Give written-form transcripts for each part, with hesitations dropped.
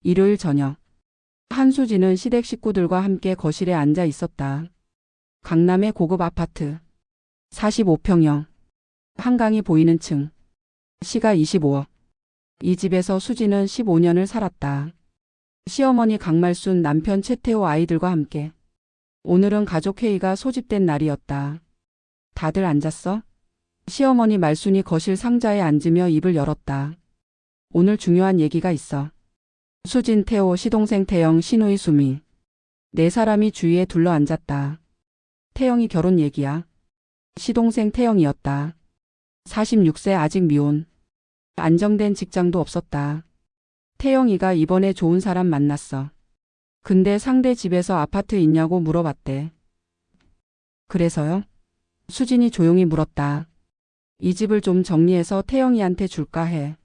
일요일 저녁. 한수진은 시댁 식구들과 함께 거실에 앉아 있었다. 강남의 고급 아파트. 45평형. 한강이 보이는 층. 시가 25억. 이 집에서 수진은 15년을 살았다. 시어머니 강말순, 남편 최태호, 아이들과 함께. 오늘은 가족회의가 소집된 날이었다. 다들 앉았어? 시어머니 말순이 거실 상자에 앉으며 입을 열었다. 오늘 중요한 얘기가 있어. 수진, 태호, 시동생 태영, 시누이 수미. 네 사람이 주위에 둘러 앉았다. 태영이 결혼 얘기야. 시동생 태영이었다. 46세, 아직 미혼. 안정된 직장도 없었다. 태영이가 이번에 좋은 사람 만났어. 근데 상대 집에서 아파트 있냐고 물어봤대. 그래서요? 수진이 조용히 물었다. 이 집을 좀 정리해서 태영이한테 줄까 해.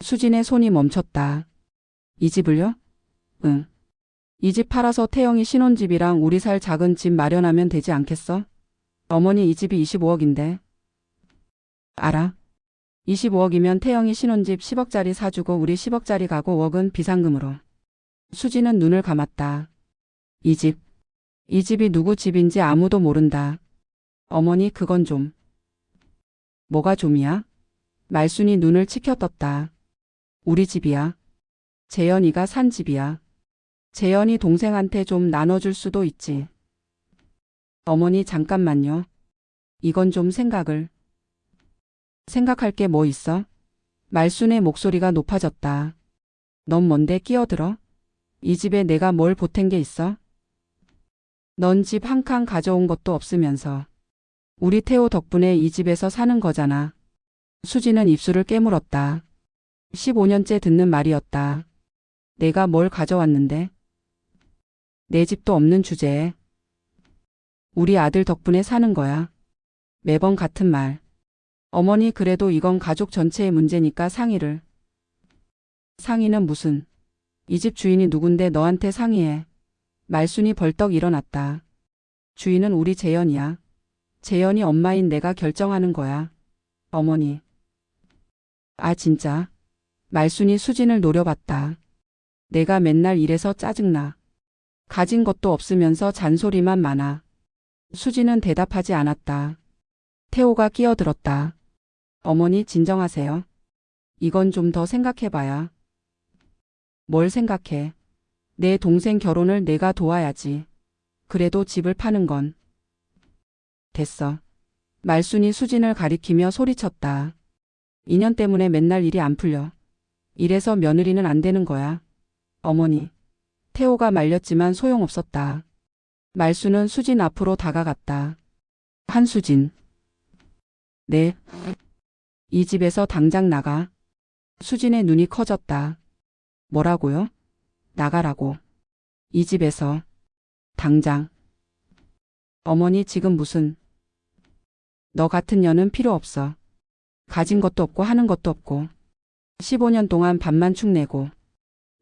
수진의 손이 멈췄다. 이 집을요? 응. 이 집 팔아서 태영이 신혼집이랑 우리 살 작은 집 마련하면 되지 않겠어? 어머니, 이 집이 25억인데. 알아. 25억이면 태영이 신혼집 10억짜리 사주고 우리 10억짜리 가고 5억은 비상금으로. 수진은 눈을 감았다. 이 집이 누구 집인지 아무도 모른다. 어머니, 그건 좀. 뭐가 좀이야? 말순이 눈을 치켜떴다. 우리 집이야. 재현이가 산 집이야. 재현이 동생한테 좀 나눠줄 수도 있지. 어머니, 잠깐만요. 이건 좀 생각할 게 뭐 있어? 말순의 목소리가 높아졌다. 넌 뭔데 끼어들어? 이 집에 내가 뭘 보탠 게 있어? 넌 집 한 칸 가져온 것도 없으면서. 우리 태호 덕분에 이 집에서 사는 거잖아. 수지는 입술을 깨물었다. 15년째 듣는 말이었다. 내가 뭘 가져왔는데? 내 집도 없는 주제에. 우리 아들 덕분에 사는 거야. 매번 같은 말. 어머니, 그래도 이건 가족 전체의 문제니까 상의를. 상의는 무슨. 이 집 주인이 누군데 너한테 상의해. 말순이 벌떡 일어났다. 주인은 우리 재현이야. 재현이 엄마인 내가 결정하는 거야. 어머니. 아, 진짜. 말순이 수진을 노려봤다. 내가 맨날 이래서 짜증나. 가진 것도 없으면서 잔소리만 많아. 수진은 대답하지 않았다. 태호가 끼어들었다. 어머니, 진정하세요. 이건 좀 더 생각해봐야. 뭘 생각해? 내 동생 결혼을 내가 도와야지. 그래도 집을 파는 건. 됐어. 말순이 수진을 가리키며 소리쳤다. 인연 때문에 맨날 일이 안 풀려. 이래서 며느리는 안 되는 거야. 어머니. 태호가 말렸지만 소용없었다. 말순은 수진 앞으로 다가갔다. 한수진. 네. 이 집에서 당장 나가. 수진의 눈이 커졌다. 뭐라고요? 나가라고. 이 집에서. 당장. 어머니, 지금 무슨. 너 같은 년은 필요 없어. 가진 것도 없고 하는 것도 없고. 15년 동안 밥만 축내고.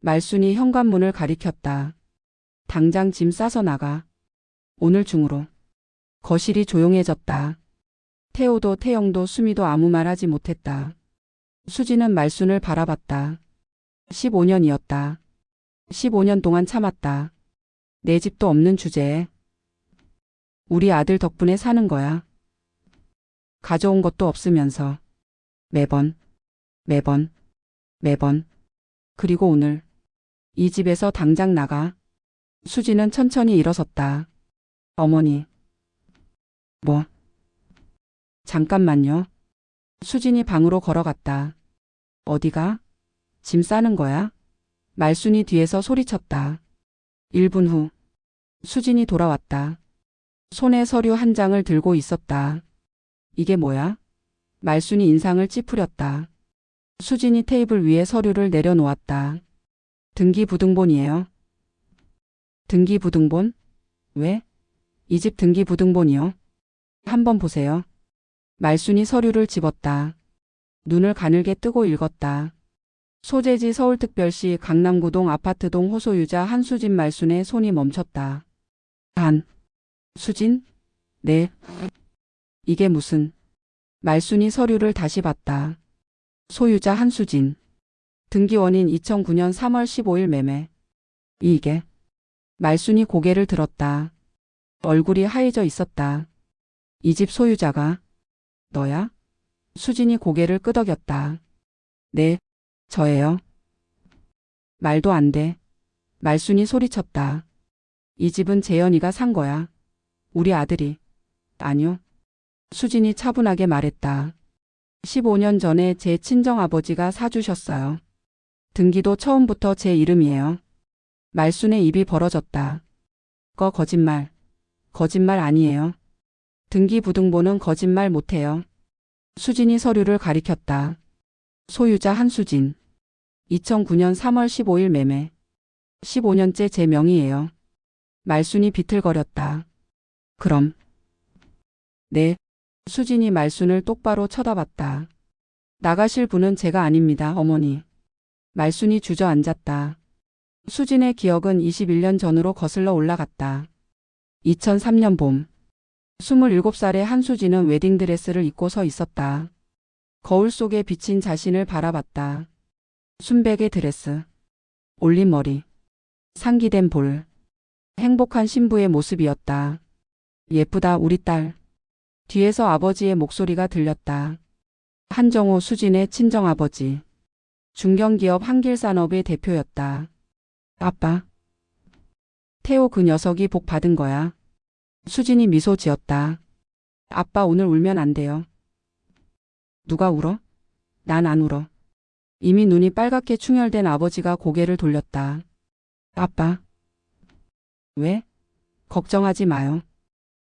말순이 현관문을 가리켰다. 당장 짐 싸서 나가. 오늘 중으로. 거실이 조용해졌다. 태호도 태영도 수미도 아무 말 하지 못했다. 수지는 말순을 바라봤다. 15년이었다. 15년 동안 참았다. 내 집도 없는 주제에. 우리 아들 덕분에 사는 거야. 가져온 것도 없으면서. 매번. 그리고 오늘. 이 집에서 당장 나가. 수지는 천천히 일어섰다. 어머니. 뭐? 잠깐만요. 수진이 방으로 걸어갔다. 어디가? 짐 싸는 거야? 말순이 뒤에서 소리쳤다. 1분 후. 수진이 돌아왔다. 손에 서류 한 장을 들고 있었다. 이게 뭐야? 말순이 인상을 찌푸렸다. 수진이 테이블 위에 서류를 내려놓았다. 등기부등본이에요. 등기부등본? 왜? 이 집 등기부등본이요. 한번 보세요. 말순이 서류를 집었다. 눈을 가늘게 뜨고 읽었다. 소재지 서울특별시 강남구동 아파트동 호소유자 한수진. 말순의 손이 멈췄다. 수진? 네. 이게 무슨. 말순이 서류를 다시 봤다. 소유자 한수진. 등기원인 2009년 3월 15일 매매. 이게. 말순이 고개를 들었다. 얼굴이 하얘져 있었다. 이 집 소유자가 너야? 수진이 고개를 끄덕였다. 네, 저예요. 말도 안 돼. 말순이 소리쳤다. 이 집은 재현이가 산 거야. 우리 아들이. 아니요. 수진이 차분하게 말했다. 15년 전에 제 친정아버지가 사주셨어요. 등기도 처음부터 제 이름이에요. 말순의 입이 벌어졌다. 거짓말. 거짓말 아니에요. 등기부등본은 거짓말 못해요. 수진이 서류를 가리켰다. 소유자 한수진. 2009년 3월 15일 매매. 15년째 제 명의예요. 말순이 비틀거렸다. 그럼. 네. 수진이 말순을 똑바로 쳐다봤다. 나가실 분은 제가 아닙니다, 어머니. 말순이 주저앉았다. 수진의 기억은 21년 전으로 거슬러 올라갔다. 2003년 봄. 27살의 한수진은 웨딩드레스를 입고 서 있었다. 거울 속에 비친 자신을 바라봤다. 순백의 드레스. 올린 머리. 상기된 볼. 행복한 신부의 모습이었다. 예쁘다 우리 딸. 뒤에서 아버지의 목소리가 들렸다. 한정호 수진의 친정아버지. 중견기업 한길산업의 대표였다. 아빠. 태호 그 녀석이 복 받은 거야. 수진이 미소 지었다. 아빠 오늘 울면 안 돼요. 누가 울어? 난 안 울어. 이미 눈이 빨갛게 충혈된 아버지가 고개를 돌렸다. 아빠. 왜? 걱정하지 마요.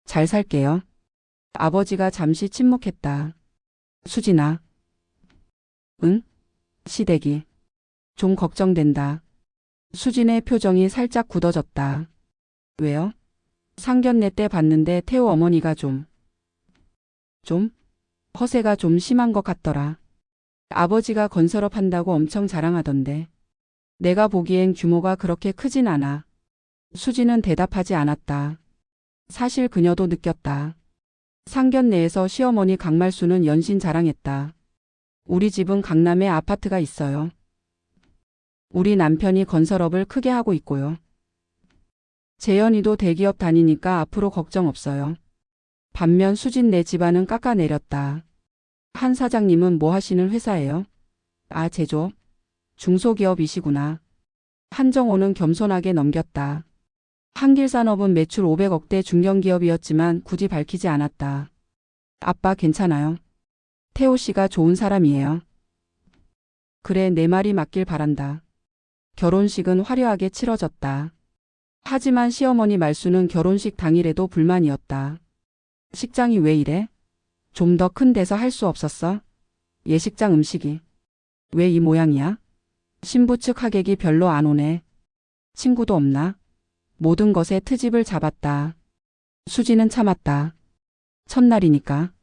잘 살게요. 아버지가 잠시 침묵했다. 수진아. 응? 시댁이. 좀 걱정된다. 수진의 표정이 살짝 굳어졌다. 왜요? 상견례 때 봤는데 태호 어머니가 좀? 허세가 좀 심한 것 같더라. 아버지가 건설업 한다고 엄청 자랑하던데. 내가 보기엔 규모가 그렇게 크진 않아. 수진은 대답하지 않았다. 사실 그녀도 느꼈다. 상견례에서 시어머니 강말수는 연신 자랑했다. 우리 집은 강남에 아파트가 있어요. 우리 남편이 건설업을 크게 하고 있고요. 재현이도 대기업 다니니까 앞으로 걱정 없어요. 반면 수진 네 집안은 깎아내렸다. 한 사장님은 뭐 하시는 회사예요? 아, 제조업? 중소기업이시구나. 한정호는 겸손하게 넘겼다. 한길산업은 매출 500억대 중견기업이었지만 굳이 밝히지 않았다. 아빠 괜찮아요. 태호 씨가 좋은 사람이에요. 그래 내 말이 맞길 바란다. 결혼식은 화려하게 치러졌다. 하지만 시어머니 말수는 결혼식 당일에도 불만이었다. 식장이 왜 이래? 좀 더 큰 데서 할 수 없었어? 예식장 음식이. 왜 이 모양이야? 신부 측 하객이 별로 안 오네. 친구도 없나? 모든 것에 트집을 잡았다. 수지는 참았다. 첫날이니까.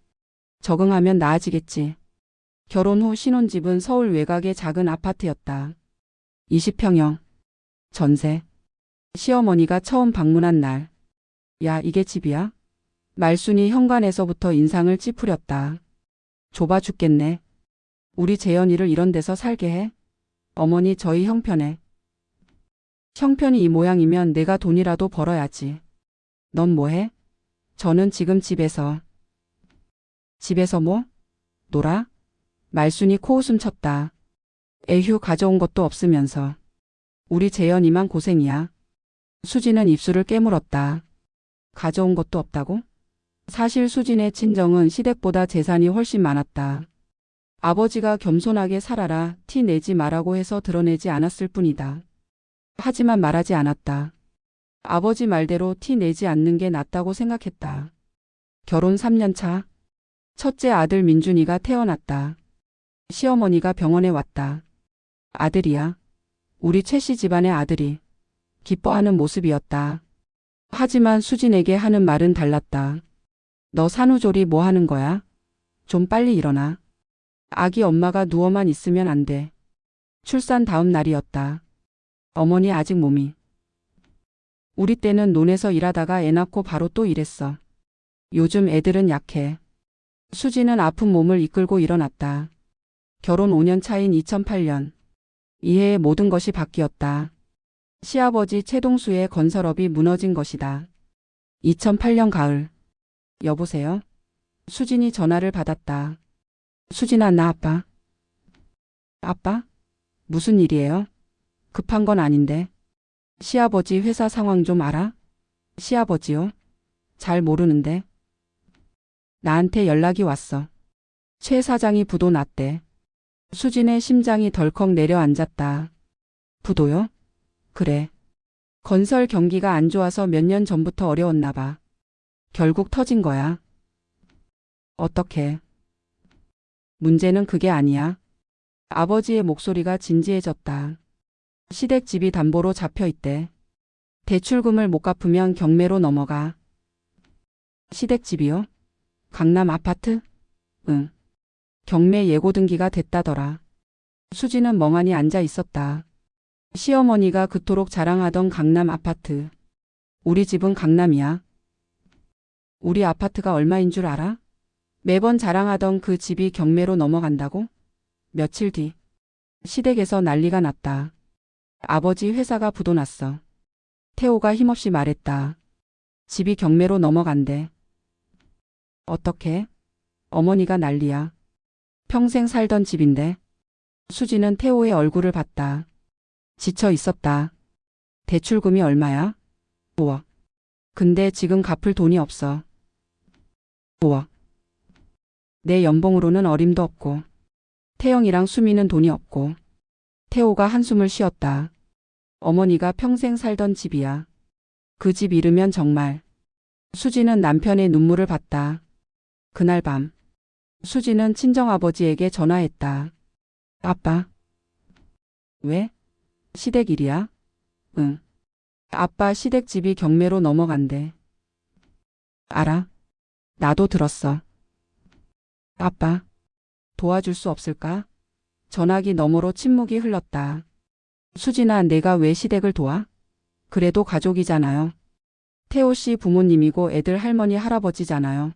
적응하면 나아지겠지. 결혼 후 신혼집은 서울 외곽의 작은 아파트였다. 20평형. 전세. 시어머니가 처음 방문한 날. 야, 이게 집이야? 말순이 현관에서부터 인상을 찌푸렸다. 좁아 죽겠네. 우리 재현이를 이런 데서 살게 해? 어머니 저희 형편에. 형편이 이 모양이면 내가 돈이라도 벌어야지. 넌 뭐해? 저는 지금 집에서. 집에서 뭐? 놀아? 말순이 코웃음 쳤다. 에휴 가져온 것도 없으면서. 우리 재현이만 고생이야. 수진은 입술을 깨물었다. 가져온 것도 없다고? 사실 수진의 친정은 시댁보다 재산이 훨씬 많았다. 아버지가 겸손하게 살아라 티 내지 말라고 해서 드러내지 않았을 뿐이다. 하지만 말하지 않았다. 아버지 말대로 티 내지 않는 게 낫다고 생각했다. 결혼 3년 차. 첫째 아들 민준이가 태어났다. 시어머니가 병원에 왔다. 아들이야. 우리 최씨 집안의 아들이. 기뻐하는 모습이었다. 하지만 수진에게 하는 말은 달랐다. 너 산후조리 뭐 하는 거야? 좀 빨리 일어나. 아기 엄마가 누워만 있으면 안 돼. 출산 다음 날이었다. 어머니 아직 몸이. 우리 때는 논에서 일하다가 애 낳고 바로 또 일했어. 요즘 애들은 약해. 수지는 아픈 몸을 이끌고 일어났다. 결혼 5년 차인 2008년. 이해의 모든 것이 바뀌었다. 시아버지 최동수의 건설업이 무너진 것이다. 2008년 가을. 여보세요? 수진이 전화를 받았다. 수진아, 나 아빠. 아빠? 무슨 일이에요? 급한 건 아닌데. 시아버지 회사 상황 좀 알아? 시아버지요? 잘 모르는데. 나한테 연락이 왔어. 최 사장이 부도 났대. 수진의 심장이 덜컥 내려앉았다. 부도요? 그래. 건설 경기가 안 좋아서 몇 년 전부터 어려웠나 봐. 결국 터진 거야. 어떻게? 문제는 그게 아니야. 아버지의 목소리가 진지해졌다. 시댁집이 담보로 잡혀 있대. 대출금을 못 갚으면 경매로 넘어가. 시댁집이요? 강남 아파트? 응. 경매 예고 등기가 됐다더라. 수지는 멍하니 앉아 있었다. 시어머니가 그토록 자랑하던 강남 아파트. 우리 집은 강남이야. 우리 아파트가 얼마인 줄 알아? 매번 자랑하던 그 집이 경매로 넘어간다고? 며칠 뒤. 시댁에서 난리가 났다. 아버지 회사가 부도났어. 태호가 힘없이 말했다. 집이 경매로 넘어간대. 어떻게? 어머니가 난리야. 평생 살던 집인데. 수지는 태호의 얼굴을 봤다. 지쳐 있었다. 대출금이 얼마야? 5억. 근데 지금 갚을 돈이 없어. 5억. 내 연봉으로는 어림도 없고. 태영이랑 수미는 돈이 없고. 태호가 한숨을 쉬었다. 어머니가 평생 살던 집이야. 그 집 잃으면 정말. 수지는 남편의 눈물을 봤다. 그날 밤. 수지는 친정아버지에게 전화했다. 아빠. 왜? 시댁 일이야? 응. 아빠 시댁집이 경매로 넘어간대. 알아. 나도 들었어. 아빠. 도와줄 수 없을까? 전화기 너머로 침묵이 흘렀다. 수진아, 내가 왜 시댁을 도와? 그래도 가족이잖아요. 태호 씨 부모님이고 애들 할머니 할아버지잖아요.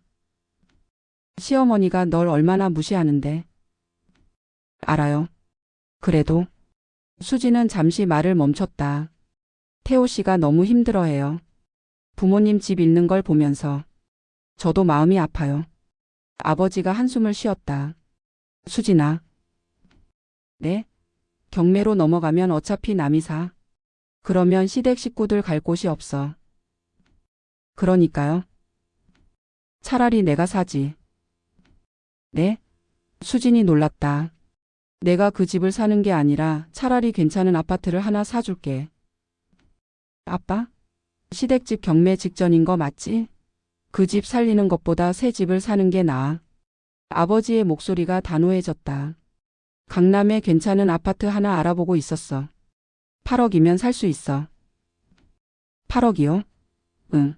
시어머니가 널 얼마나 무시하는데. 알아요. 그래도. 수지는 잠시 말을 멈췄다. 태호 씨가 너무 힘들어해요. 부모님 집 잃는 걸 보면서. 저도 마음이 아파요. 아버지가 한숨을 쉬었다. 수진아. 네? 경매로 넘어가면 어차피 남이 사. 그러면 시댁 식구들 갈 곳이 없어. 그러니까요. 차라리 내가 사지. 네? 수진이 놀랐다. 내가 그 집을 사는 게 아니라 차라리 괜찮은 아파트를 하나 사줄게. 아빠? 시댁집 경매 직전인 거 맞지? 그 집 살리는 것보다 새 집을 사는 게 나아. 아버지의 목소리가 단호해졌다. 강남에 괜찮은 아파트 하나 알아보고 있었어. 8억이면 살 수 있어. 8억이요? 응.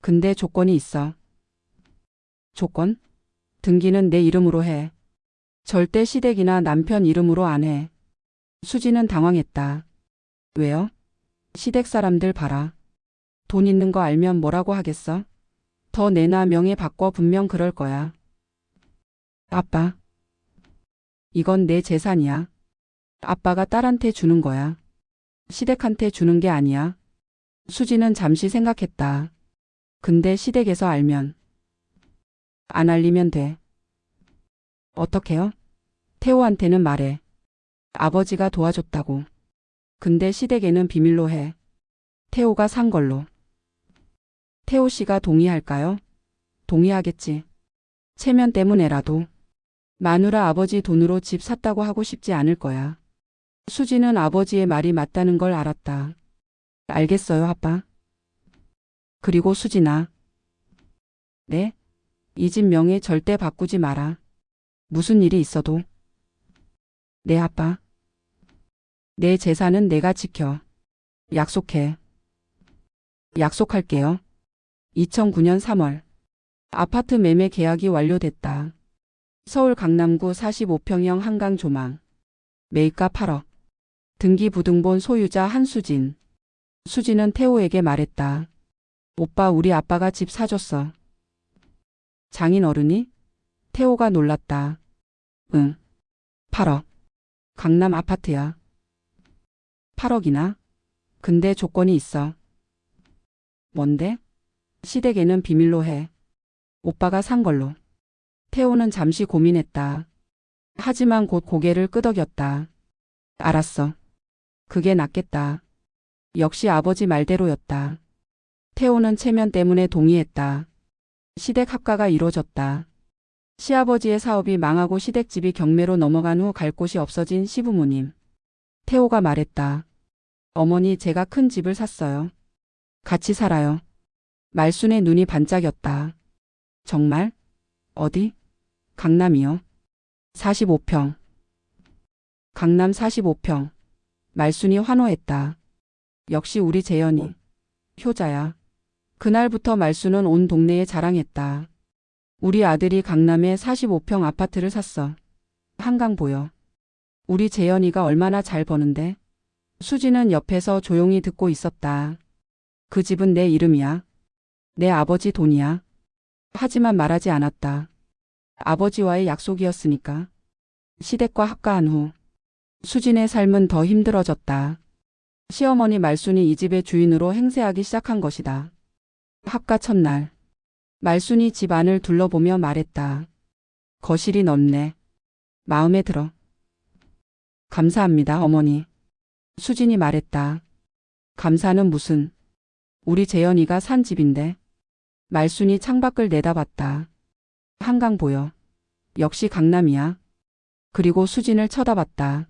근데 조건이 있어. 조건? 등기는 내 이름으로 해. 절대 시댁이나 남편 이름으로 안 해. 수지는 당황했다. 왜요? 시댁 사람들 봐라. 돈 있는 거 알면 뭐라고 하겠어? 더 내나 명예 바꿔 분명 그럴 거야. 아빠. 이건 내 재산이야. 아빠가 딸한테 주는 거야. 시댁한테 주는 게 아니야. 수지는 잠시 생각했다. 근데 시댁에서 알면. 안 알리면 돼. 어떡해요? 태호한테는 말해. 아버지가 도와줬다고. 근데 시댁에는 비밀로 해. 태호가 산 걸로. 태호 씨가 동의할까요? 동의하겠지. 체면 때문에라도. 마누라 아버지 돈으로 집 샀다고 하고 싶지 않을 거야. 수지는 아버지의 말이 맞다는 걸 알았다. 알겠어요, 아빠. 그리고 수진아. 네? 이 집 명예 절대 바꾸지 마라. 무슨 일이 있어도. 네, 아빠. 내 재산은 내가 지켜. 약속해. 약속할게요. 2009년 3월. 아파트 매매 계약이 완료됐다. 서울 강남구 45평형 한강 조망. 매입가 8억. 등기 부등본 소유자 한수진. 수진은 태호에게 말했다. 오빠, 우리 아빠가 집 사줬어. 장인 어른이? 태호가 놀랐다. 응. 8억. 강남 아파트야. 8억이나? 근데 조건이 있어. 뭔데? 시댁에는 비밀로 해. 오빠가 산 걸로. 태호는 잠시 고민했다. 하지만 곧 고개를 끄덕였다. 알았어. 그게 낫겠다. 역시 아버지 말대로였다. 태호는 체면 때문에 동의했다. 시댁 합가가 이루어졌다. 시아버지의 사업이 망하고 시댁집이 경매로 넘어간 후 갈 곳이 없어진 시부모님. 태호가 말했다. 어머니, 제가 큰 집을 샀어요. 같이 살아요. 말순의 눈이 반짝였다. 정말? 어디? 강남이요. 45평. 강남 45평. 말순이 환호했다. 역시 우리 재현이. 효자야. 그날부터 말순은 온 동네에 자랑했다. 우리 아들이 강남에 45평 아파트를 샀어. 한강 보여. 우리 재현이가 얼마나 잘 버는데? 수지는 옆에서 조용히 듣고 있었다. 그 집은 내 이름이야. 내 아버지 돈이야. 하지만 말하지 않았다. 아버지와의 약속이었으니까. 시댁과 합가한 후 수진의 삶은 더 힘들어졌다. 시어머니 말순이 이 집의 주인으로 행세하기 시작한 것이다. 합가 첫날 말순이 집 안을 둘러보며 말했다. 거실이 넓네. 마음에 들어. 감사합니다, 어머니. 수진이 말했다. 감사는 무슨. 우리 재현이가 산 집인데. 말순이 창밖을 내다봤다. 한강 보여. 역시 강남이야. 그리고 수진을 쳐다봤다.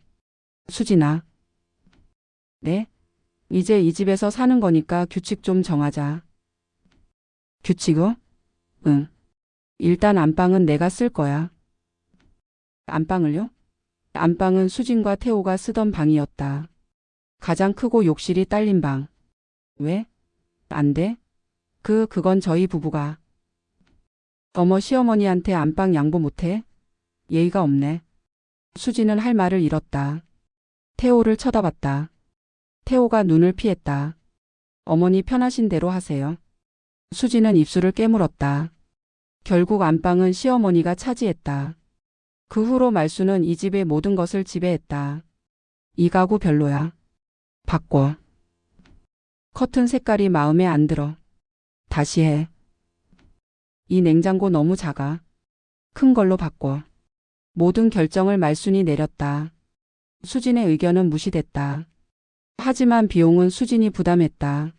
수진아. 네? 이제 이 집에서 사는 거니까 규칙 좀 정하자. 규칙어? 응. 일단 안방은 내가 쓸 거야. 안방을요? 안방은 수진과 태호가 쓰던 방이었다. 가장 크고 욕실이 딸린 방. 왜? 안 돼? 그건 저희 부부가. 어머, 시어머니한테 안방 양보 못해? 예의가 없네. 수진은 할 말을 잃었다. 태호를 쳐다봤다. 태호가 눈을 피했다. 어머니 편하신 대로 하세요. 수진은 입술을 깨물었다. 결국 안방은 시어머니가 차지했다. 그 후로 말순은 이 집의 모든 것을 지배했다. 이 가구 별로야. 바꿔. 커튼 색깔이 마음에 안 들어. 다시 해. 이 냉장고 너무 작아. 큰 걸로 바꿔. 모든 결정을 말순이 내렸다. 수진의 의견은 무시됐다. 하지만 비용은 수진이 부담했다.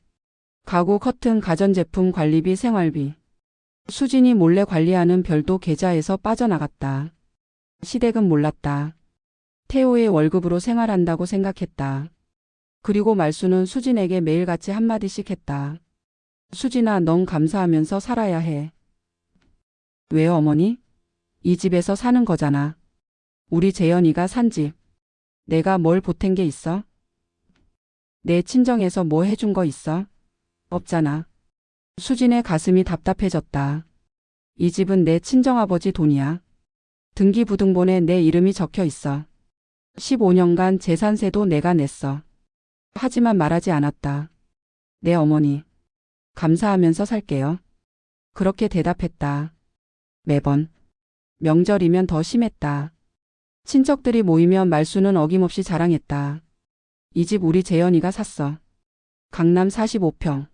가구, 커튼, 가전제품, 관리비, 생활비. 수진이 몰래 관리하는 별도 계좌에서 빠져나갔다. 시댁은 몰랐다. 태호의 월급으로 생활한다고 생각했다. 그리고 말순은 수진에게 매일같이 한마디씩 했다. 수진아, 넌 감사하면서 살아야 해. 왜요, 어머니? 이 집에서 사는 거잖아. 우리 재현이가 산 집. 내가 뭘 보탠 게 있어? 내 친정에서 뭐 해준 거 있어? 없잖아. 수진의 가슴이 답답해졌다. 이 집은 내 친정아버지 돈이야. 등기부등본에 내 이름이 적혀 있어. 15년간 재산세도 내가 냈어. 하지만 말하지 않았다. 네, 어머니. 감사하면서 살게요. 그렇게 대답했다. 매번. 명절이면 더 심했다. 친척들이 모이면 말순은 어김없이 자랑했다. 이 집 우리 재현이가 샀어. 강남 45평.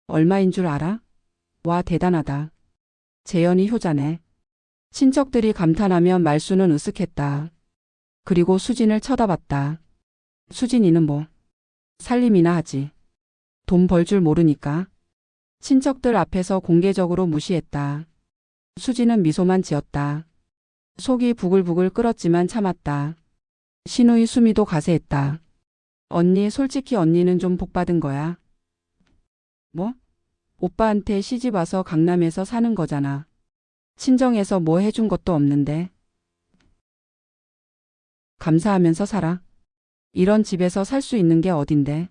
얼마인 줄 알아? 와, 대단하다. 재현이 효자네. 친척들이 감탄하면 말순은 으쓱했다. 그리고 수진을 쳐다봤다. 수진이는 뭐? 살림이나 하지. 돈 벌 줄 모르니까. 친척들 앞에서 공개적으로 무시했다. 수진은 미소만 지었다. 속이 부글부글 끓었지만 참았다. 신우이 수미도 가세했다. 언니, 솔직히 언니는 좀 복받은 거야. 뭐? 오빠한테 시집 와서 강남에서 사는 거잖아. 친정에서 뭐 해준 것도 없는데. 감사하면서 살아. 이런 집에서 살 수 있는 게 어딘데.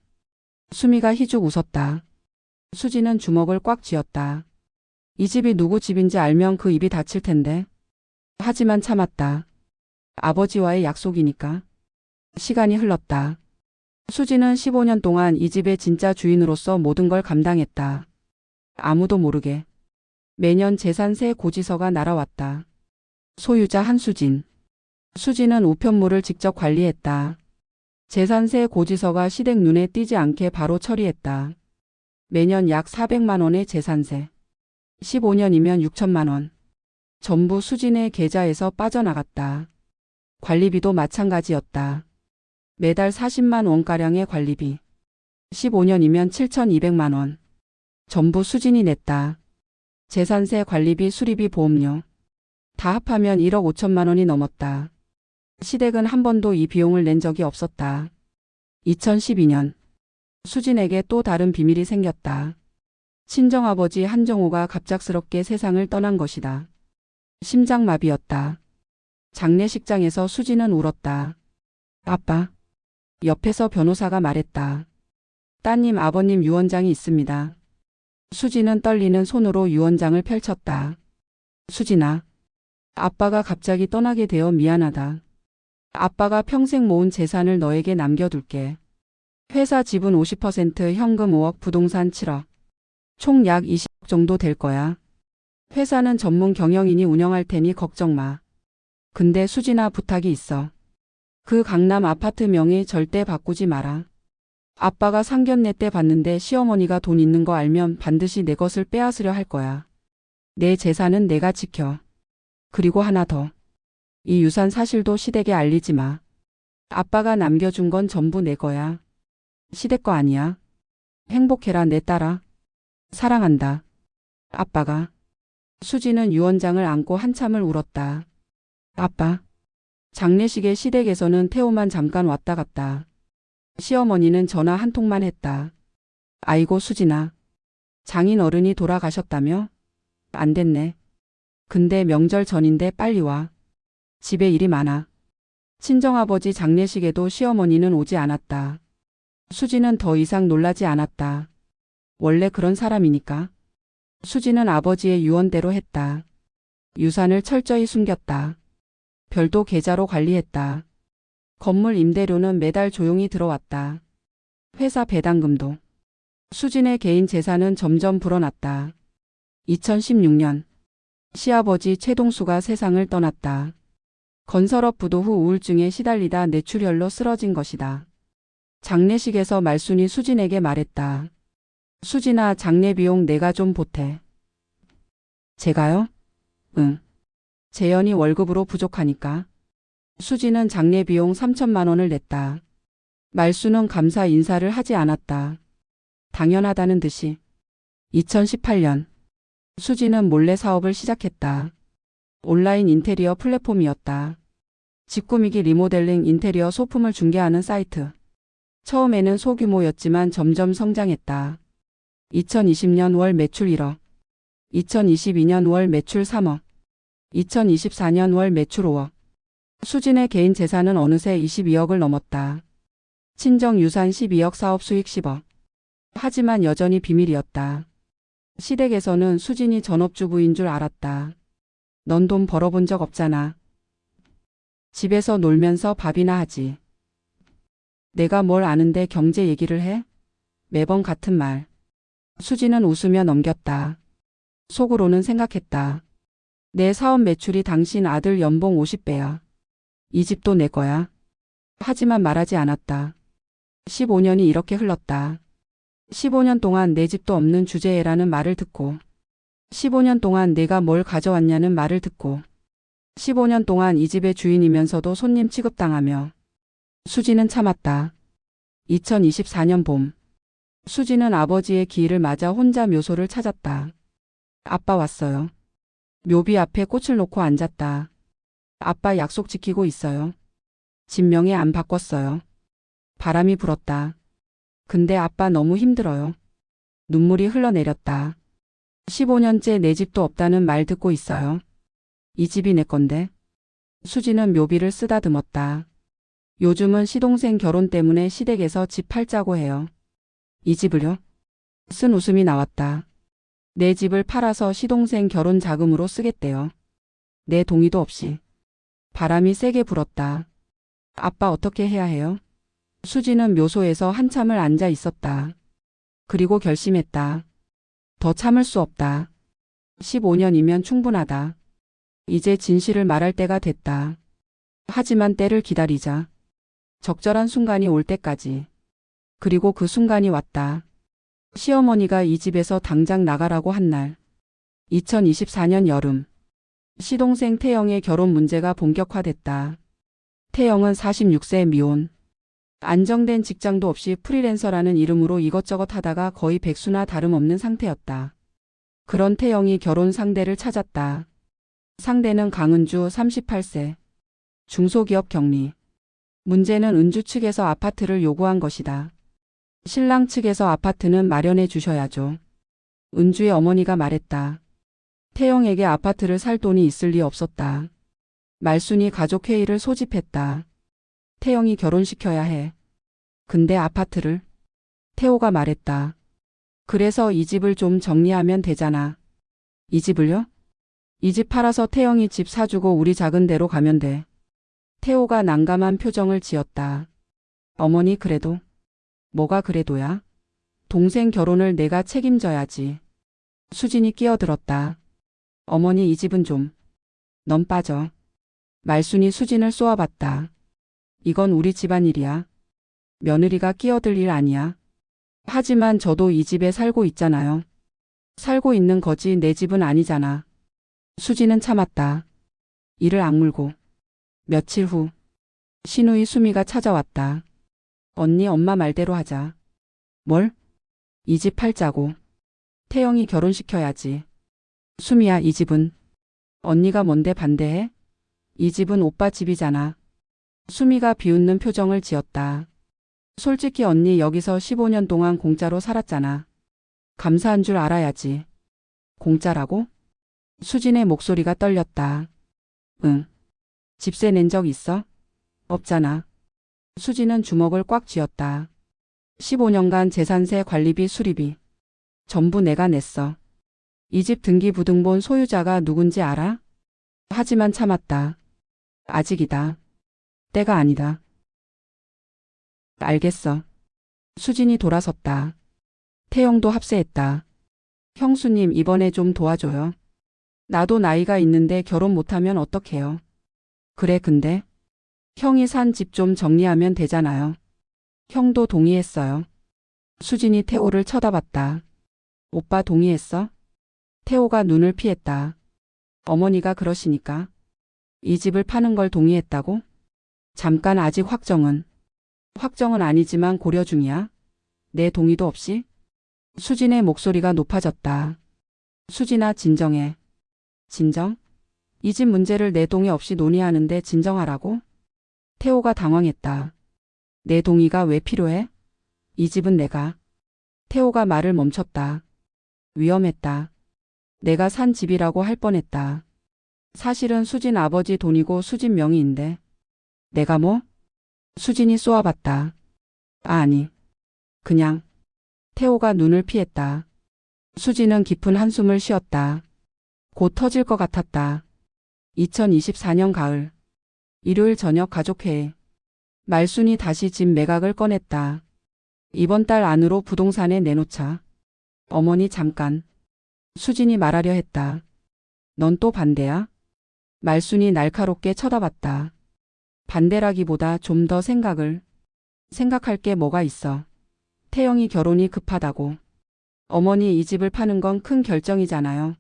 수미가 희죽 웃었다. 수지는 주먹을 꽉 쥐었다. 이 집이 누구 집인지 알면 그 입이 다칠 텐데. 하지만 참았다. 아버지와의 약속이니까. 시간이 흘렀다. 수지는 15년 동안 이 집의 진짜 주인으로서 모든 걸 감당했다. 아무도 모르게. 매년 재산세 고지서가 날아왔다. 소유자 한수진. 수지는 우편물을 직접 관리했다. 재산세 고지서가 시댁 눈에 띄지 않게 바로 처리했다. 매년 약 400만 원의 재산세. 15년이면 6천만 원. 전부 수진의 계좌에서 빠져나갔다. 관리비도 마찬가지였다. 매달 40만 원가량의 관리비. 15년이면 7,200만 원. 전부 수진이 냈다. 재산세, 관리비, 수리비, 보험료. 다 합하면 1억 5천만 원이 넘었다. 시댁은 한 번도 이 비용을 낸 적이 없었다. 2012년. 수진에게 또 다른 비밀이 생겼다. 친정아버지 한정호가 갑작스럽게 세상을 떠난 것이다. 심장마비였다. 장례식장에서 수진은 울었다. 아빠. 옆에서 변호사가 말했다. 따님, 아버님 유언장이 있습니다. 수진은 떨리는 손으로 유언장을 펼쳤다. 수진아. 아빠가 갑자기 떠나게 되어 미안하다. 아빠가 평생 모은 재산을 너에게 남겨둘게. 회사 지분 50%, 현금 5억, 부동산 7억. 총 약 20억 정도 될 거야. 회사는 전문 경영인이 운영할 테니 걱정 마. 근데 수진아, 부탁이 있어. 그 강남 아파트 명의 절대 바꾸지 마라. 아빠가 상견례 때 봤는데 시어머니가 돈 있는 거 알면 반드시 내 것을 빼앗으려 할 거야. 내 재산은 내가 지켜. 그리고 하나 더. 이 유산 사실도 시댁에 알리지 마. 아빠가 남겨준 건 전부 내 거야. 시댁 거 아니야. 행복해라, 내 딸아. 사랑한다. 아빠가. 수진은 유언장을 안고 한참을 울었다. 아빠. 장례식에 시댁에서는 태호만 잠깐 왔다 갔다. 시어머니는 전화 한 통만 했다. 아이고 수진아. 장인 어른이 돌아가셨다며? 안 됐네. 근데 명절 전인데 빨리 와. 집에 일이 많아. 친정아버지 장례식에도 시어머니는 오지 않았다. 수진은 더 이상 놀라지 않았다. 원래 그런 사람이니까. 수진은 아버지의 유언대로 했다. 유산을 철저히 숨겼다. 별도 계좌로 관리했다. 건물 임대료는 매달 조용히 들어왔다. 회사 배당금도. 수진의 개인 재산은 점점 불어났다. 2016년. 시아버지 최동수가 세상을 떠났다. 건설업 부도 후 우울증에 시달리다 뇌출혈로 쓰러진 것이다. 장례식에서 말순이 수진에게 말했다. 수진아, 장례 비용 내가 좀 보태. 제가요? 응. 재현이 월급으로 부족하니까. 수진은 장례 비용 3천만 원을 냈다. 말순은 감사 인사를 하지 않았다. 당연하다는 듯이. 2018년. 수진은 몰래 사업을 시작했다. 온라인 인테리어 플랫폼이었다. 집 꾸미기, 리모델링, 인테리어 소품을 중개하는 사이트. 처음에는 소규모였지만 점점 성장했다. 2020년 월 매출 1억. 2022년 월 매출 3억. 2024년 월 매출 5억. 수진의 개인 재산은 어느새 22억을 넘었다. 친정 유산 12억, 사업 수익 10억. 하지만 여전히 비밀이었다. 시댁에서는 수진이 전업주부인 줄 알았다. 넌 돈 벌어본 적 없잖아. 집에서 놀면서 밥이나 하지. 내가 뭘 아는데 경제 얘기를 해? 매번 같은 말. 수진은 웃으며 넘겼다. 속으로는 생각했다. 내 사업 매출이 당신 아들 연봉 50배야. 이 집도 내 거야. 하지만 말하지 않았다. 15년이 이렇게 흘렀다. 15년 동안 내 집도 없는 주제에라는 말을 듣고, 15년 동안 내가 뭘 가져왔냐는 말을 듣고, 15년 동안 이 집의 주인이면서도 손님 취급당하며. 수진은 참았다. 2024년 봄. 수진은 아버지의 기일을 맞아 혼자 묘소를 찾았다. 아빠 왔어요. 묘비 앞에 꽃을 놓고 앉았다. 아빠 약속 지키고 있어요. 집 명예 안 바꿨어요. 바람이 불었다. 근데 아빠 너무 힘들어요. 눈물이 흘러내렸다. 15년째 내 집도 없다는 말 듣고 있어요. 이 집이 내 건데. 수진은 묘비를 쓰다듬었다. 요즘은 시동생 결혼 때문에 시댁에서 집 팔자고 해요. 이 집을요? 쓴 웃음이 나왔다. 내 집을 팔아서 시동생 결혼 자금으로 쓰겠대요. 내 동의도 없이. 바람이 세게 불었다. 아빠 어떻게 해야 해요? 수진은 묘소에서 한참을 앉아 있었다. 그리고 결심했다. 더 참을 수 없다. 15년이면 충분하다. 이제 진실을 말할 때가 됐다. 하지만 때를 기다리자. 적절한 순간이 올 때까지. 그리고 그 순간이 왔다. 시어머니가 이 집에서 당장 나가라고 한 날. 2024년 여름. 시동생 태영의 결혼 문제가 본격화됐다. 태영은 46세 미혼. 안정된 직장도 없이 프리랜서라는 이름으로 이것저것 하다가 거의 백수나 다름없는 상태였다. 그런 태영이 결혼 상대를 찾았다. 상대는 강은주 38세. 중소기업 경리. 문제는 은주 측에서 아파트를 요구한 것이다. 신랑 측에서 아파트는 마련해 주셔야죠. 은주의 어머니가 말했다. 태영에게 아파트를 살 돈이 있을 리 없었다. 말순이 가족회의를 소집했다. 태영이 결혼시켜야 해. 근데 아파트를? 태호가 말했다. 그래서 이 집을 좀 정리하면 되잖아. 이 집을요? 이 집 팔아서 태영이 집 사주고 우리 작은 데로 가면 돼. 태호가 난감한 표정을 지었다. 어머니 그래도? 뭐가 그래도야? 동생 결혼을 내가 책임져야지. 수진이 끼어들었다. 어머니 이 집은 좀. 넌 빠져. 말순이 수진을 쏘아봤다. 이건 우리 집안일이야. 며느리가 끼어들 일 아니야. 하지만 저도 이 집에 살고 있잖아요. 살고 있는 거지 내 집은 아니잖아. 수진은 참았다. 이를 악물고. 며칠 후. 신우이 수미가 찾아왔다. 언니 엄마 말대로 하자. 뭘? 이 집 팔자고. 태영이 결혼시켜야지. 수미야 이 집은. 언니가 뭔데 반대해? 이 집은 오빠 집이잖아. 수미가 비웃는 표정을 지었다. 솔직히 언니 여기서 15년 동안 공짜로 살았잖아. 감사한 줄 알아야지. 공짜라고? 수진의 목소리가 떨렸다. 응. 집세 낸 적 있어? 없잖아. 수진은 주먹을 꽉 쥐었다. 15년간 재산세 관리비 수리비. 전부 내가 냈어. 이 집 등기부등본 소유자가 누군지 알아? 하지만 참았다. 아직이다. 때가 아니다. 알겠어. 수진이 돌아섰다. 태영도 합세했다. 형수님 이번에 좀 도와줘요. 나도 나이가 있는데 결혼 못하면 어떡해요. 그래 근데 형이 산 집 좀 정리하면 되잖아요. 형도 동의했어요. 수진이 태호를 쳐다봤다. 오빠 동의했어? 태호가 눈을 피했다. 어머니가 그러시니까. 이 집을 파는 걸 동의했다고? 잠깐 아직 확정은 아니지만 고려 중이야. 내 동의도 없이? 수진의 목소리가 높아졌다. 수진아 진정해. 진정? 이 집 문제를 내 동의 없이 논의하는데 진정하라고? 태호가 당황했다. 내 동의가 왜 필요해? 이 집은 내가. 태호가 말을 멈췄다. 위험했다. 내가 산 집이라고 할 뻔했다. 사실은 수진 아버지 돈이고 수진 명의인데. 내가 뭐? 수진이 쏘아봤다. 아니. 그냥. 태호가 눈을 피했다. 수진은 깊은 한숨을 쉬었다. 곧 터질 것 같았다. 2024년 가을. 일요일 저녁 가족회의. 말순이 다시 집 매각을 꺼냈다. 이번 달 안으로 부동산에 내놓자. 어머니 잠깐. 수진이 말하려 했다. 넌 또 반대야? 말순이 날카롭게 쳐다봤다. 반대라기보다 좀 더 생각할 게 뭐가 있어. 태영이 결혼이 급하다고. 어머니 이 집을 파는 건 큰 결정이잖아요.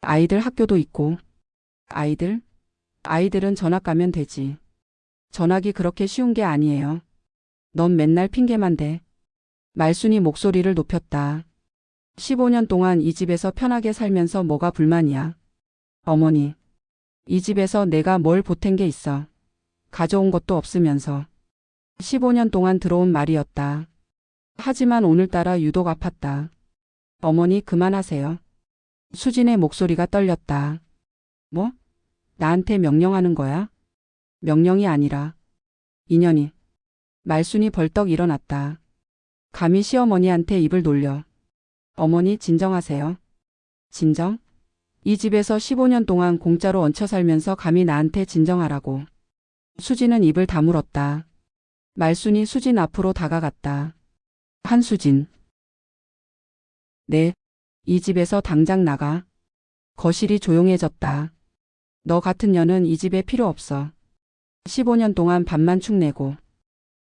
아이들 학교도 있고. 아이들은 전학 가면 되지. 전학이 그렇게 쉬운 게 아니에요. 넌 맨날 핑계만 대. 말순이 목소리를 높였다. 15년 동안 이 집에서 편하게 살면서 뭐가 불만이야. 어머니. 이 집에서 내가 뭘 보탠 게 있어. 가져온 것도 없으면서. 15년 동안 들어온 말이었다. 하지만 오늘따라 유독 아팠다. 어머니 그만하세요. 수진의 목소리가 떨렸다. 뭐? 나한테 명령하는 거야? 명령이 아니라. 인연이. 말순이 벌떡 일어났다. 감히 시어머니한테 입을 놀려. 어머니 진정하세요. 진정? 이 집에서 15년 동안 공짜로 얹혀 살면서 감히 나한테 진정하라고. 수진은 입을 다물었다. 말순이 수진 앞으로 다가갔다. 한수진. 네. 이 집에서 당장 나가. 거실이 조용해졌다. 너 같은 년은 이 집에 필요 없어. 15년 동안 밥만 축내고.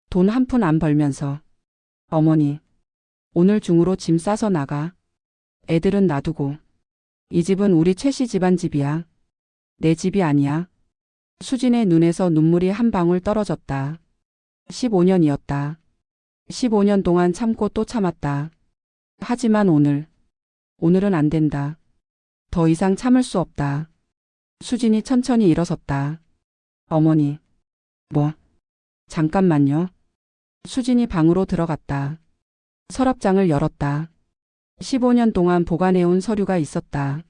돈 한 푼 안 벌면서. 어머니, 오늘 중으로 짐 싸서 나가. 애들은 놔두고. 이 집은 우리 최씨 집안 집이야. 내 집이 아니야. 수진의 눈에서 눈물이 한 방울 떨어졌다. 15년이었다. 15년 동안 참고 또 참았다. 하지만 오늘은 안 된다. 더 이상 참을 수 없다. 수진이 천천히 일어섰다. 어머니, 잠깐만요. 수진이 방으로 들어갔다. 서랍장을 열었다. 15년 동안 보관해온 서류가 있었다.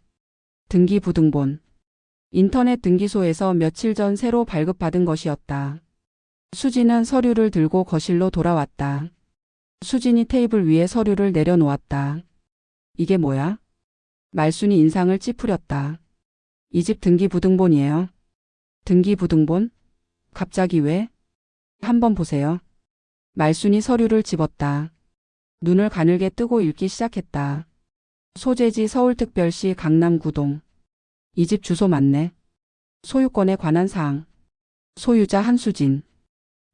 등기부등본. 인터넷 등기소에서 며칠 전 새로 발급받은 것이었다. 수진은 서류를 들고 거실로 돌아왔다. 수진이 테이블 위에 서류를 내려놓았다. 이게 뭐야? 말순이 인상을 찌푸렸다. 이 집 등기부등본이에요. 등기부등본? 갑자기 왜? 한번 보세요. 말순이 서류를 집었다. 눈을 가늘게 뜨고 읽기 시작했다. 소재지 서울특별시 강남구동. 이 집 주소 맞네. 소유권에 관한 사항. 소유자 한수진.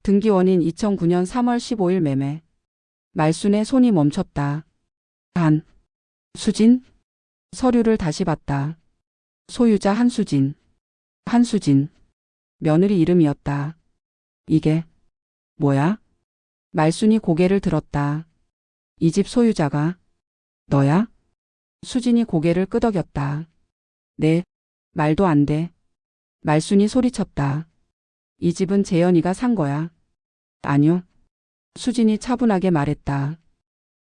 등기원인 2009년 3월 15일 매매. 말순의 손이 멈췄다. 수진? 서류를 다시 봤다. 소유자 한수진. 며느리 이름이었다. 이게 뭐야? 말순이 고개를 들었다. 이 집 소유자가 너야? 수진이 고개를 끄덕였다. 네, 말도 안 돼. 말순이 소리쳤다. 이 집은 재현이가 산 거야. 아니요. 수진이 차분하게 말했다.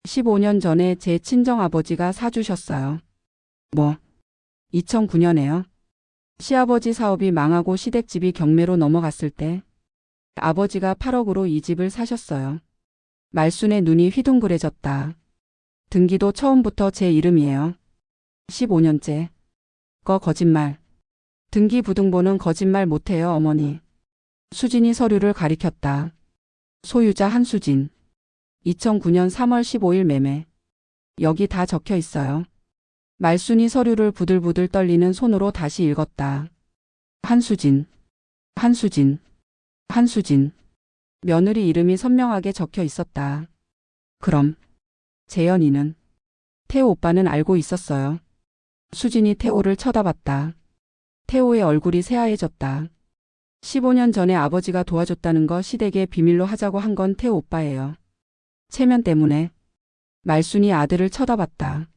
15년 전에 제 친정아버지가 사주셨어요. 2009년에요. 시아버지 사업이 망하고 시댁집이 경매로 넘어갔을 때 아버지가 8억으로 이 집을 사셨어요. 말순의 눈이 휘둥그레졌다. 등기도 처음부터 제 이름이에요. 15년째. 거짓말. 등기부등본은 거짓말 못해요, 어머니. 수진이 서류를 가리켰다. 소유자 한수진. 2009년 3월 15일 매매. 여기 다 적혀 있어요. 말순이 서류를 부들부들 떨리는 손으로 다시 읽었다. 한수진. 며느리 이름이 선명하게 적혀 있었다. 그럼 재현이는? 태호 오빠는 알고 있었어요. 수진이 태호를 쳐다봤다. 태호의 얼굴이 새하얘졌다. 15년 전에 아버지가 도와줬다는 거 시댁에 비밀로 하자고 한 건 태호 오빠예요. 체면 때문에. 말순이 아들을 쳐다봤다.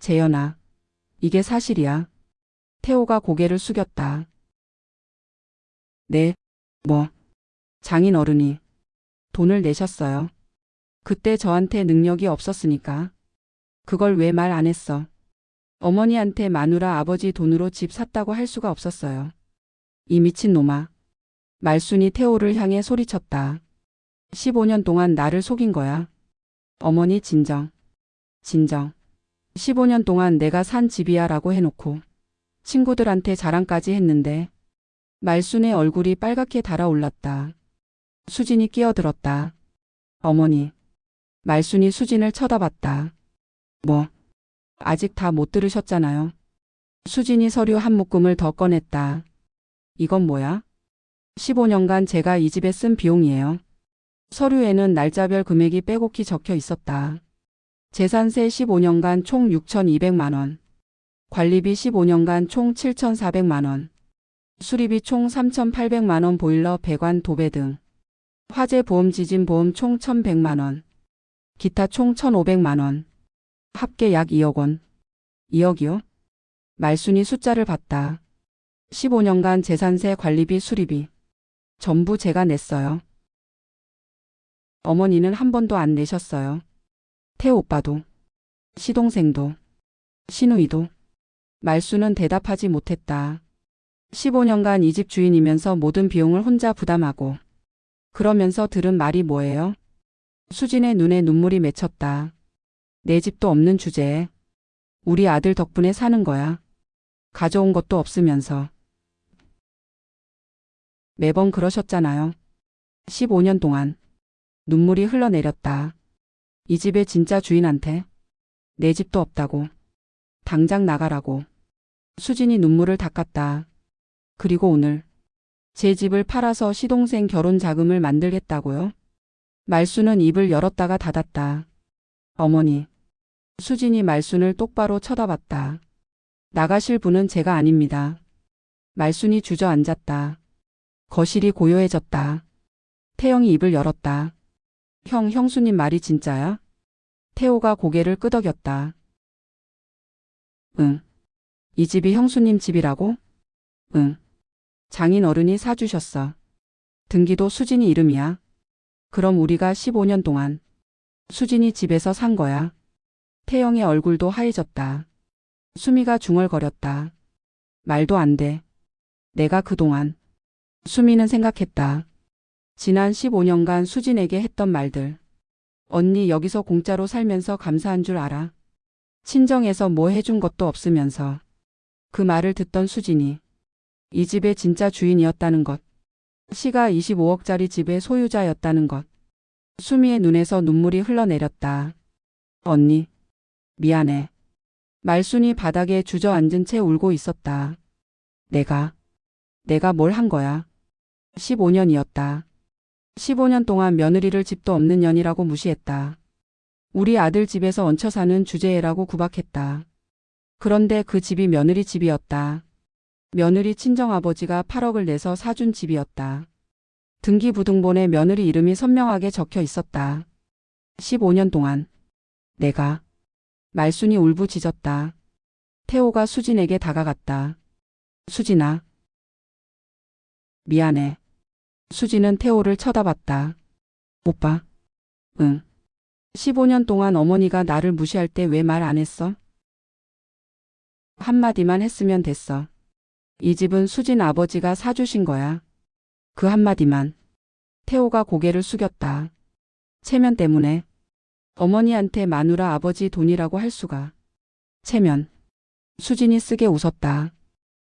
재현아, 이게 사실이야. 태호가 고개를 숙였다. 네, 장인 어른이 돈을 내셨어요. 그때 저한테 능력이 없었으니까. 그걸 왜 말 안 했어? 어머니한테 마누라 아버지 돈으로 집 샀다고 할 수가 없었어요. 이 미친놈아. 말순이 태호를 향해 소리쳤다. 15년 동안 나를 속인 거야. 어머니 진정. 15년 동안 내가 산 집이야 라고 해놓고 친구들한테 자랑까지 했는데. 말순의 얼굴이 빨갛게 달아올랐다. 수진이 끼어들었다. 어머니. 말순이 수진을 쳐다봤다. 아직 다 못 들으셨잖아요. 수진이 서류 한 묶음을 더 꺼냈다. 이건 뭐야? 15년간 제가 이 집에 쓴 비용이에요. 서류에는 날짜별 금액이 빼곡히 적혀 있었다. 재산세 15년간 총 6,200만 원. 관리비 15년간 총 7,400만 원. 수리비 총 3,800만 원, 보일러, 배관, 도배 등. 화재 보험, 지진 보험 총 1,100만 원. 기타 총 1,500만 원. 합계 약 2억 원. 2억이요? 말순이 숫자를 봤다. 15년간 재산세, 관리비, 수리비. 전부 제가 냈어요. 어머니는 한 번도 안 내셨어요. 태호 오빠도. 시동생도. 시누이도. 말순은 대답하지 못했다. 15년간 이 집 주인이면서 모든 비용을 혼자 부담하고. 그러면서 들은 말이 뭐예요? 수진의 눈에 눈물이 맺혔다. 내 집도 없는 주제에 우리 아들 덕분에 사는 거야. 가져온 것도 없으면서. 매번 그러셨잖아요. 15년 동안. 눈물이 흘러내렸다. 이 집의 진짜 주인한테 내 집도 없다고. 당장 나가라고. 수진이 눈물을 닦았다. 그리고 오늘 제 집을 팔아서 시동생 결혼 자금을 만들겠다고요? 말순은 입을 열었다가 닫았다. 어머니. 수진이 말순을 똑바로 쳐다봤다. 나가실 분은 제가 아닙니다. 말순이 주저앉았다. 거실이 고요해졌다. 태영이 입을 열었다. 형수님 말이 진짜야? 태호가 고개를 끄덕였다. 응. 이 집이 형수님 집이라고? 응. 장인 어른이 사주셨어. 등기도 수진이 이름이야. 그럼 우리가 15년 동안 수진이 집에서 산 거야. 태영의 얼굴도 하얘졌다. 수미가 중얼거렸다. 말도 안 돼. 내가 그동안. 수미는 생각했다. 지난 15년간 수진에게 했던 말들. 언니 여기서 공짜로 살면서 감사한 줄 알아? 친정에서 뭐 해준 것도 없으면서. 그 말을 듣던 수진이 이 집의 진짜 주인이었다는 것. 시가 25억짜리 집의 소유자였다는 것. 수미의 눈에서 눈물이 흘러내렸다. 언니, 미안해. 말순이 바닥에 주저앉은 채 울고 있었다. 내가 뭘 한 거야? 15년이었다. 15년 동안 며느리를 집도 없는 년이라고 무시했다. 우리 아들 집에서 얹혀 사는 주제애라고 구박했다. 그런데 그 집이 며느리 집이었다. 며느리 친정아버지가 8억을 내서 사준 집이었다. 등기부등본에 며느리 이름이 선명하게 적혀 있었다. 15년 동안 내가. 말순이 울부짖었다. 태호가 수진에게 다가갔다. 수진아. 미안해. 수진은 태호를 쳐다봤다. 오빠. 응. 15년 동안 어머니가 나를 무시할 때 왜 말 안 했어? 한마디만 했으면 됐어. 이 집은 수진 아버지가 사주신 거야. 그 한마디만. 태호가 고개를 숙였다. 체면 때문에. 어머니한테 마누라 아버지 돈이라고 할 수가. 체면. 수진이 쓰게 웃었다.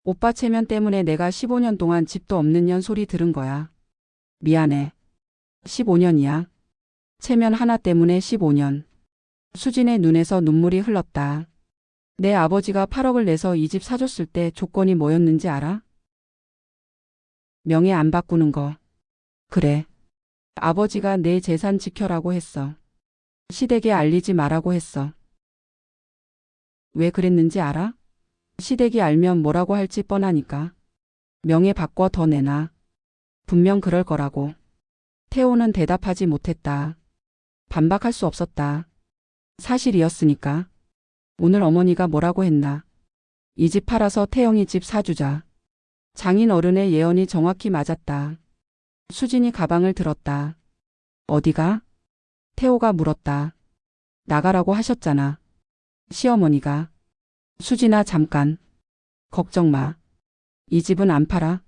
오빠 체면 때문에 내가 15년 동안 집도 없는 년 소리 들은 거야. 미안해. 15년이야. 체면 하나 때문에 15년. 수진의 눈에서 눈물이 흘렀다. 내 아버지가 8억을 내서 이 집 사줬을 때 조건이 뭐였는지 알아? 명예 안 바꾸는 거. 그래. 아버지가 내 재산 지켜라고 했어. 시댁에 알리지 말라고 했어. 왜 그랬는지 알아? 시댁이 알면 뭐라고 할지 뻔하니까. 명예 바꿔 더 내놔. 분명 그럴 거라고. 태호는 대답하지 못했다. 반박할 수 없었다. 사실이었으니까. 오늘 어머니가 뭐라고 했나. 이 집 팔아서 태영이 집 사주자. 장인 어른의 예언이 정확히 맞았다. 수진이 가방을 들었다. 어디가? 태호가 물었다. 나가라고 하셨잖아. 시어머니가. 수진아 잠깐. 걱정 마. 이 집은 안 팔아.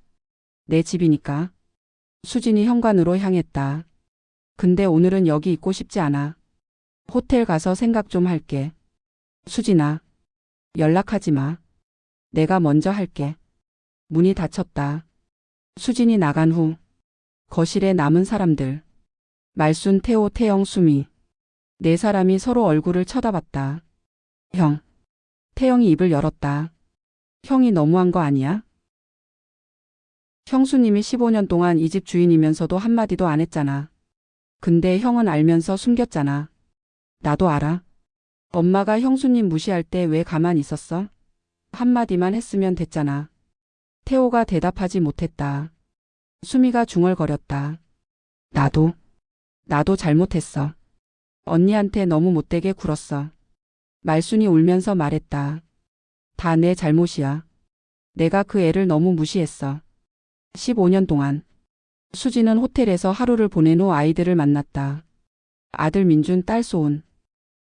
내 집이니까. 수진이 현관으로 향했다. 근데 오늘은 여기 있고 싶지 않아. 호텔 가서 생각 좀 할게. 수진아. 연락하지 마. 내가 먼저 할게. 문이 닫혔다. 수진이 나간 후 거실에 남은 사람들. 말순, 태호, 태영, 수미. 네 사람이 서로 얼굴을 쳐다봤다. 형. 태영이 입을 열었다. 형이 너무한 거 아니야? 형수님이 15년 동안 이 집 주인이면서도 한마디도 안 했잖아. 근데 형은 알면서 숨겼잖아. 나도 알아. 엄마가 형수님 무시할 때 왜 가만히 있었어? 한마디만 했으면 됐잖아. 태호가 대답하지 못했다. 수미가 중얼거렸다. 나도 잘못했어. 언니한테 너무 못되게 굴었어. 말순이 울면서 말했다. 다 내 잘못이야. 내가 그 애를 너무 무시했어. 15년 동안. 수지는 호텔에서 하루를 보낸 후 아이들을 만났다. 아들 민준, 딸 소은.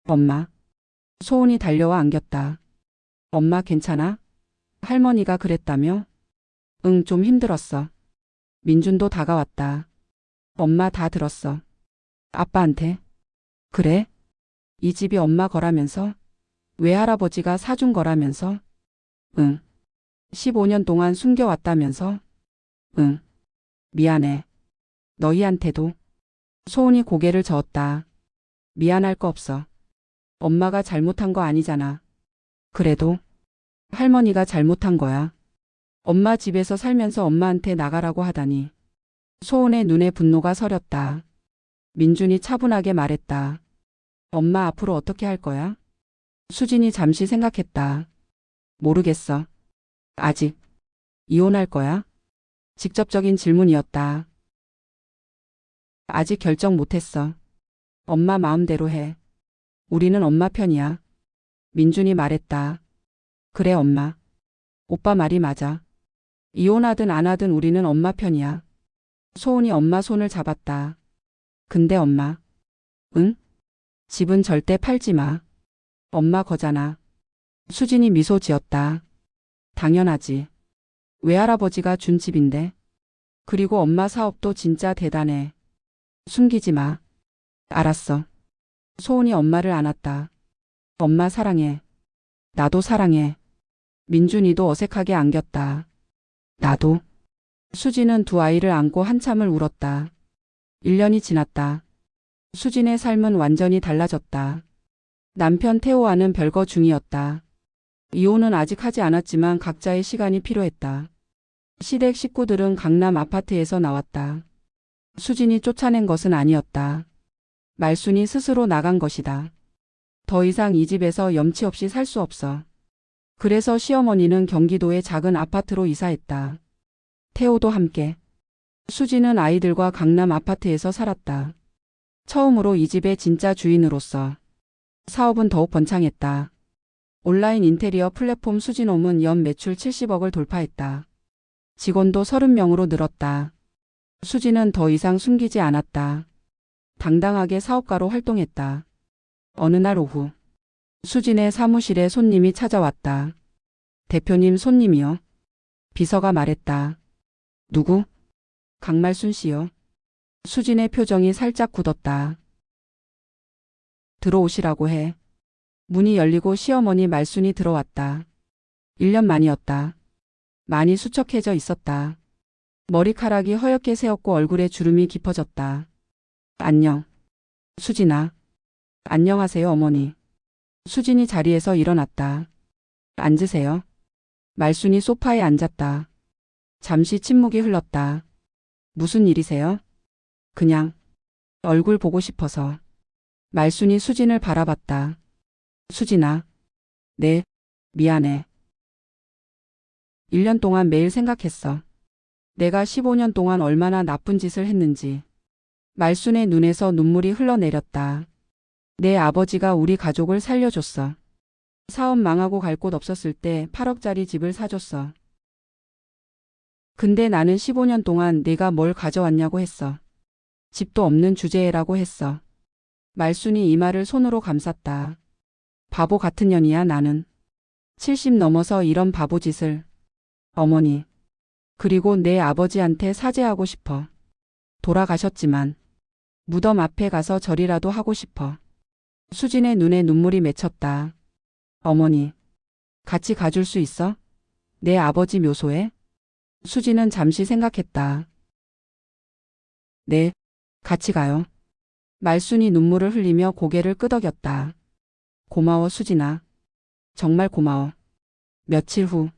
엄마. 소은이 달려와 안겼다. 엄마 괜찮아? 할머니가 그랬다며? 응, 좀 힘들었어. 민준도 다가왔다. 엄마 다 들었어. 아빠한테. 그래? 이 집이 엄마 거라면서? 외할아버지가 사준 거라면서? 응. 15년 동안 숨겨왔다면서? 응. 미안해. 너희한테도. 소은이 고개를 저었다. 미안할 거 없어. 엄마가 잘못한 거 아니잖아. 그래도 할머니가 잘못한 거야. 엄마 집에서 살면서 엄마한테 나가라고 하다니. 소은의 눈에 분노가 서렸다. 민준이 차분하게 말했다. 엄마 앞으로 어떻게 할 거야? 수진이 잠시 생각했다. 모르겠어. 아직. 이혼할 거야? 직접적인 질문이었다. 아직 결정 못했어. 엄마 마음대로 해. 우리는 엄마 편이야. 민준이 말했다. 그래 엄마. 오빠 말이 맞아. 이혼하든 안 하든 우리는 엄마 편이야. 소은이 엄마 손을 잡았다. 근데 엄마. 응? 집은 절대 팔지 마. 엄마 거잖아. 수진이 미소 지었다. 당연하지. 외할아버지가 준 집인데. 그리고 엄마 사업도 진짜 대단해. 숨기지 마. 알았어. 소은이 엄마를 안았다. 엄마 사랑해. 나도 사랑해. 민준이도 어색하게 안겼다. 나도. 수진은 두 아이를 안고 한참을 울었다. 1년이 지났다. 수진의 삶은 완전히 달라졌다. 남편 태호와는 별거 중이었다. 이혼은 아직 하지 않았지만 각자의 시간이 필요했다. 시댁 식구들은 강남 아파트에서 나왔다. 수진이 쫓아낸 것은 아니었다. 말순이 스스로 나간 것이다. 더 이상 이 집에서 염치 없이 살 수 없어. 그래서 시어머니는 경기도의 작은 아파트로 이사했다. 태호도 함께. 수진은 아이들과 강남 아파트에서 살았다. 처음으로 이 집의 진짜 주인으로서. 사업은 더욱 번창했다. 온라인 인테리어 플랫폼 수진홈은 연 매출 70억을 돌파했다. 직원도 30명으로 늘었다. 수진은 더 이상 숨기지 않았다. 당당하게 사업가로 활동했다. 어느 날 오후 수진의 사무실에 손님이 찾아왔다. 대표님 손님이요. 비서가 말했다. 누구? 강말순 씨요. 수진의 표정이 살짝 굳었다. 들어오시라고 해. 문이 열리고 시어머니 말순이 들어왔다. 1년 만이었다. 많이 수척해져 있었다. 머리카락이 허옇게 새었고 얼굴에 주름이 깊어졌다. 안녕. 수진아. 안녕하세요 어머니. 수진이 자리에서 일어났다. 앉으세요. 말순이 소파에 앉았다. 잠시 침묵이 흘렀다. 무슨 일이세요? 그냥 얼굴 보고 싶어서. 말순이 수진을 바라봤다. 수진아. 네. 미안해. 1년 동안 매일 생각했어. 내가 15년 동안 얼마나 나쁜 짓을 했는지. 말순의 눈에서 눈물이 흘러내렸다. 내 아버지가 우리 가족을 살려줬어. 사업 망하고 갈 곳 없었을 때 8억짜리 집을 사줬어. 근데 나는 15년 동안 네가 뭘 가져왔냐고 했어. 집도 없는 주제라고 했어. 말순이 이마를 손으로 감쌌다. 바보 같은 년이야 나는. 70 넘어서 이런 바보 짓을. 어머니. 그리고 내 아버지한테 사죄하고 싶어. 돌아가셨지만 무덤 앞에 가서 절이라도 하고 싶어. 수진의 눈에 눈물이 맺혔다. 어머니. 같이 가줄 수 있어? 내 아버지 묘소에? 수진은 잠시 생각했다. 네. 같이 가요. 말순이 눈물을 흘리며 고개를 끄덕였다. 고마워 수진아. 정말 고마워. 며칠 후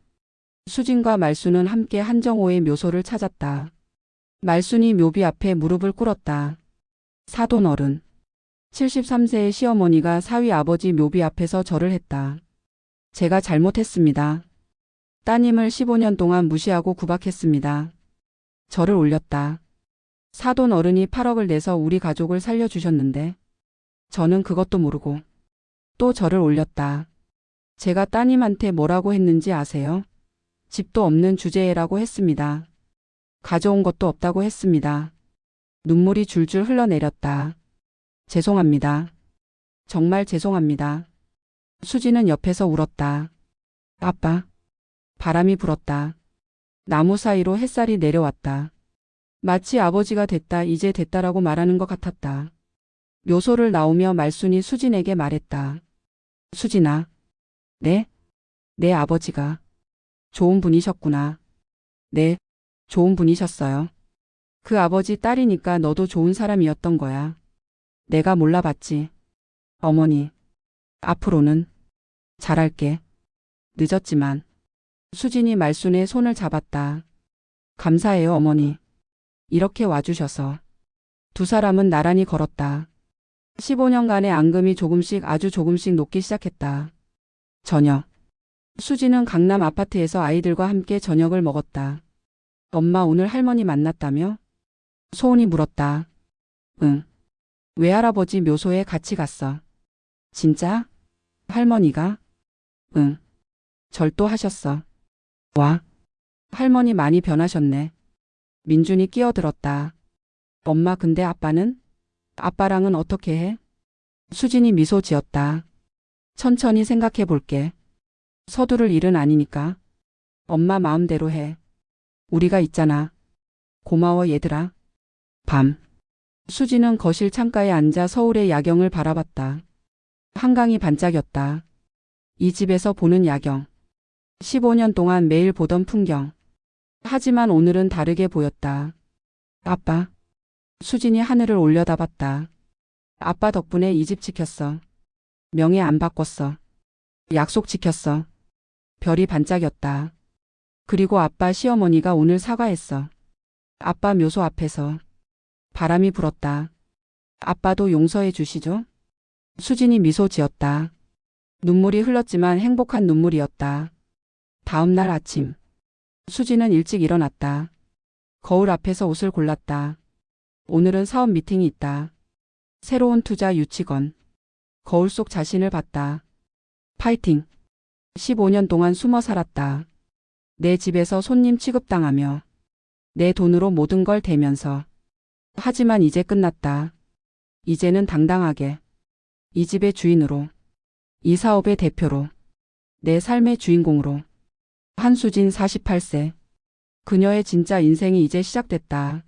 수진과 말순은 함께 한정호의 묘소를 찾았다. 말순이 묘비 앞에 무릎을 꿇었다. 사돈 어른. 73세의 시어머니가 사위 아버지 묘비 앞에서 절을 했다. 제가 잘못했습니다. 따님을 15년 동안 무시하고 구박했습니다. 절을 올렸다. 사돈 어른이 8억을 내서 우리 가족을 살려주셨는데 저는 그것도 모르고 또 절을 올렸다. 제가 따님한테 뭐라고 했는지 아세요? 집도 없는 주제라고 했습니다. 가져온 것도 없다고 했습니다. 눈물이 줄줄 흘러내렸다. 죄송합니다. 정말 죄송합니다. 수지는 옆에서 울었다. 아빠. 바람이 불었다. 나무 사이로 햇살이 내려왔다. 마치 아버지가 됐다 이제 됐다라고 말하는 것 같았다. 묘소를 나오며 말순이 수진에게 말했다. 수진아. 네? 내 아버지가 좋은 분이셨구나. 네, 좋은 분이셨어요. 그 아버지 딸이니까 너도 좋은 사람이었던 거야. 내가 몰라봤지. 어머니. 앞으로는 잘할게. 늦었지만. 수진이 말순의 손을 잡았다. 감사해요 어머니. 이렇게 와주셔서. 두 사람은 나란히 걸었다. 15년간의 앙금이 조금씩 아주 조금씩 녹기 시작했다. 저녁. 수지는 강남 아파트에서 아이들과 함께 저녁을 먹었다. 엄마 오늘 할머니 만났다며? 소은이 물었다. 응. 외할아버지 묘소에 같이 갔어. 진짜? 할머니가? 응. 절도하셨어. 와. 할머니 많이 변하셨네. 민준이 끼어들었다. 엄마 근데 아빠는? 아빠랑은 어떻게 해? 수진이 미소 지었다. 천천히 생각해 볼게. 서두를 일은 아니니까. 엄마 마음대로 해. 우리가 있잖아. 고마워 얘들아. 밤. 수지는 거실 창가에 앉아 서울의 야경을 바라봤다. 한강이 반짝였다. 이 집에서 보는 야경. 15년 동안 매일 보던 풍경. 하지만 오늘은 다르게 보였다. 아빠. 수진이 하늘을 올려다봤다. 아빠 덕분에 이 집 지켰어. 명예 안 바꿨어. 약속 지켰어. 별이 반짝였다. 그리고 아빠 시어머니가 오늘 사과했어. 아빠 묘소 앞에서. 바람이 불었다. 아빠도 용서해 주시죠? 수진이 미소 지었다. 눈물이 흘렀지만 행복한 눈물이었다. 다음 날 아침. 수진은 일찍 일어났다. 거울 앞에서 옷을 골랐다. 오늘은 사업 미팅이 있다. 새로운 투자 유치건. 거울 속 자신을 봤다. 파이팅. 15년 동안 숨어 살았다. 내 집에서 손님 취급당하며 내 돈으로 모든 걸 대면서. 하지만 이제 끝났다. 이제는 당당하게 이 집의 주인으로, 이 사업의 대표로, 내 삶의 주인공으로. 한수진 48세. 그녀의 진짜 인생이 이제 시작됐다.